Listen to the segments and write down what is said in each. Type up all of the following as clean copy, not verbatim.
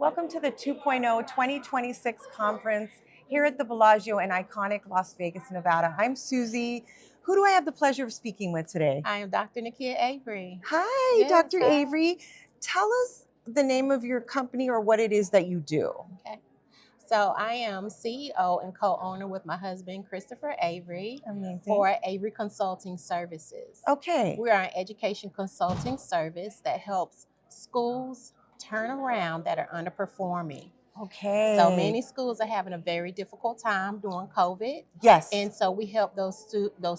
Welcome to the 2.0 2026 conference here at the Bellagio in iconic Las Vegas, Nevada. I'm Susie. Who do I have the pleasure of speaking with today? I am Dr. Nakia Avery. Hi, Yes, Dr. hi. Avery. Tell us the name of your company or what it is that you do. Okay. So I am CEO and co-owner with my husband, Christopher Avery, Amazing. for Avery Consulting Services. Okay. We are an education consulting service that helps schools turn around that are underperforming. Okay. So many schools are having a very difficult time during COVID. Yes. And so we help those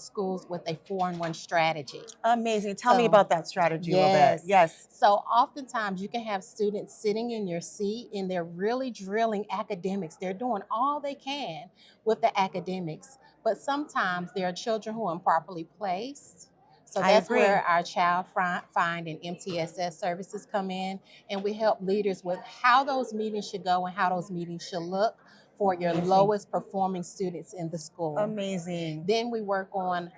schools with a 4-in-1 strategy. Amazing. Tell me So, about that strategy a little bit. Yes. Yes. So oftentimes you can have students sitting in your seat and they're really drilling academics. They're doing all they can with the academics. But sometimes there are children who are improperly placed. So I that's agree. where our child find and MTSS services come in. And we help leaders with how those meetings should go and how those meetings should look for your Amazing. lowest performing students in the school. Amazing. Then we work on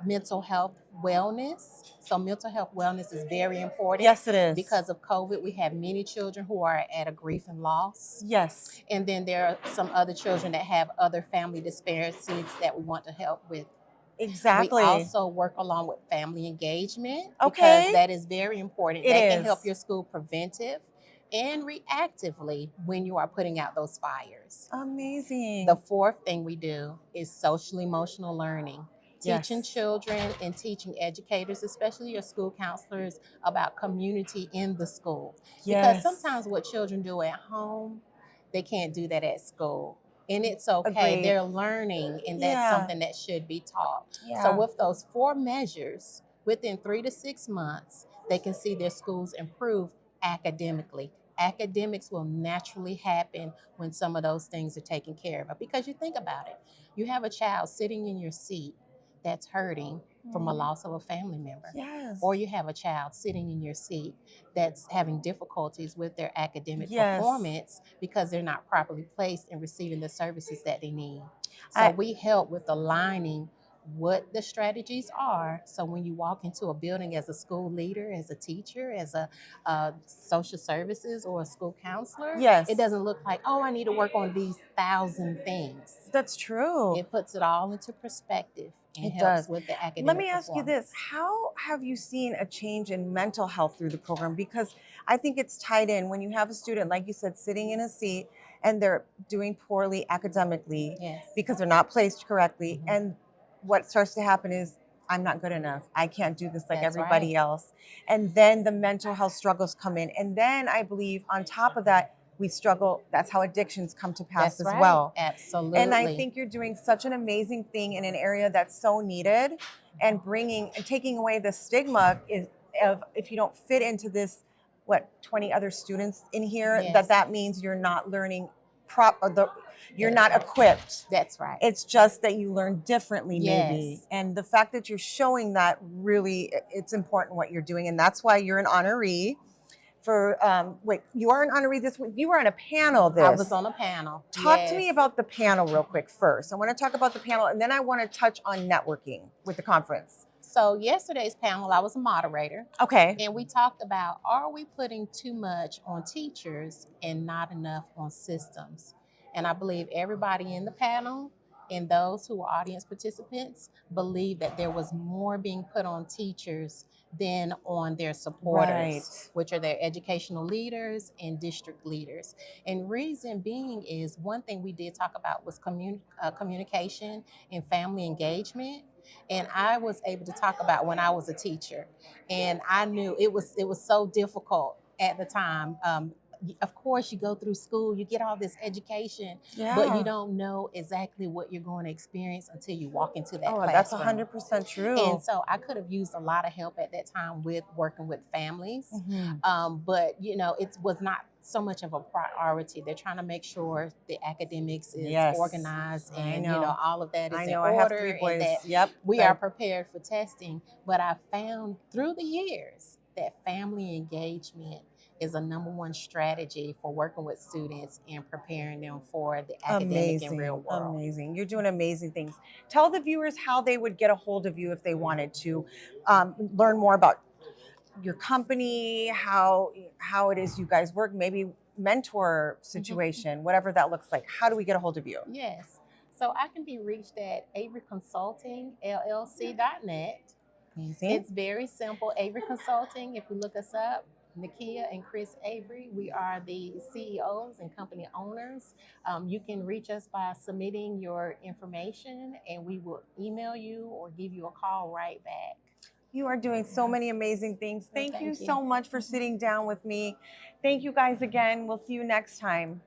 mental health wellness. So mental health wellness is very important. Yes, it is. Because of COVID, we have many children who are at a grief and loss. Yes. And then there are some other children that have other family disparities that we want to help with. Exactly. We also work along with family engagement Okay. because that is very important. It That can is. help your school preventive and reactively when you are putting out those fires. Amazing. The fourth thing we do is social emotional learning. Teaching Yes. children and teaching educators, especially your school counselors, about community in the school. Yes. Because sometimes what children do at home, they can't do that at school. And it's okay. Agreed. They're learning, and that's Yeah. something that should be taught. Yeah. So with those 4 measures, within 3 to 6 months, they can see their schools improve academically. Academics will naturally happen when some of those things are taken care of. Because you think about it, you have a child sitting in your seat that's hurting from a loss of a family member. Yes. Or you have a child sitting in your seat that's having difficulties with their academic Yes. performance because they're not properly placed and receiving the services that they need. So we help with aligning what the strategies are. So when you walk into a building as a school leader, as a teacher, as a social services or a school counselor, Yes. it doesn't look like, oh, I need to work on these 1,000 things. That's true. It puts it all into perspective and It helps does. with the academic Let me ask you performance. this. How have you seen a change in mental health through the program? Because I think it's tied in when you have a student, like you said, sitting in a seat and they're doing poorly academically Yes. because they're not placed correctly. Mhm. And what starts to happen is, I'm not good enough. I can't do this like That's everybody right. else. And then the mental health struggles come in. And then I believe on top of that, we struggle. That's how addictions come to pass That's as right. well. Absolutely. And I think you're doing such an amazing thing in an area that's so needed, and bringing and taking away the stigma of if you don't fit into this, 20 other students in here, Yes. that means you're not learning you're not equipped. That's right. It's just that you learn differently, maybe. Yes. And the fact that you're showing that, really, it's important what you're doing. And that's why you're an honoree for, you are an honoree this week. You were on a panel this. I was on a panel. Talk to me Yes. about the panel real quick first. I want to talk about the panel, and then I want to touch on networking with the conference. So yesterday's panel, I was a moderator. Okay. And we talked about, are we putting too much on teachers and not enough on systems? And I believe everybody in the panel and those who were audience participants believe that there was more being put on teachers than on their supporters, Right. which are their educational leaders and district leaders. And reason being is, one thing we did talk about was communication and family engagement. And I was able to talk about when I was a teacher, and I knew it was so difficult at the time. Of course, you go through school, you get all this education, Yeah. but you don't know exactly what you're going to experience until you walk into that classroom. That's 100% true. And so I could have used a lot of help at that time with working with families. Mhm. But it was not so much of a priority. They're trying to make sure the academics is Yes. organized, I and know. all of that is I in know. order, I have 3 boys. and that Yep. we are prepared for testing. But I found through the years that family engagement is a number one strategy for working with students and preparing them for the academic and real world. Amazing. You're doing amazing things. Tell the viewers how they would get a hold of you if they wanted to learn more about your company, how it is you guys work. Maybe mentor situation, whatever that looks like, how do we get a hold of you? Yes. So I can be reached at Avery Consulting LLC.net. Amazing. It's very simple. Avery Consulting, if you look us up, Nakia and Chris Avery, we are the CEOs and company owners. You can reach us by submitting your information and we will email you or give you a call right back. You are doing so many amazing things. Well, Thank you thank you. so much for sitting down with me. Thank you guys again. We'll see you next time.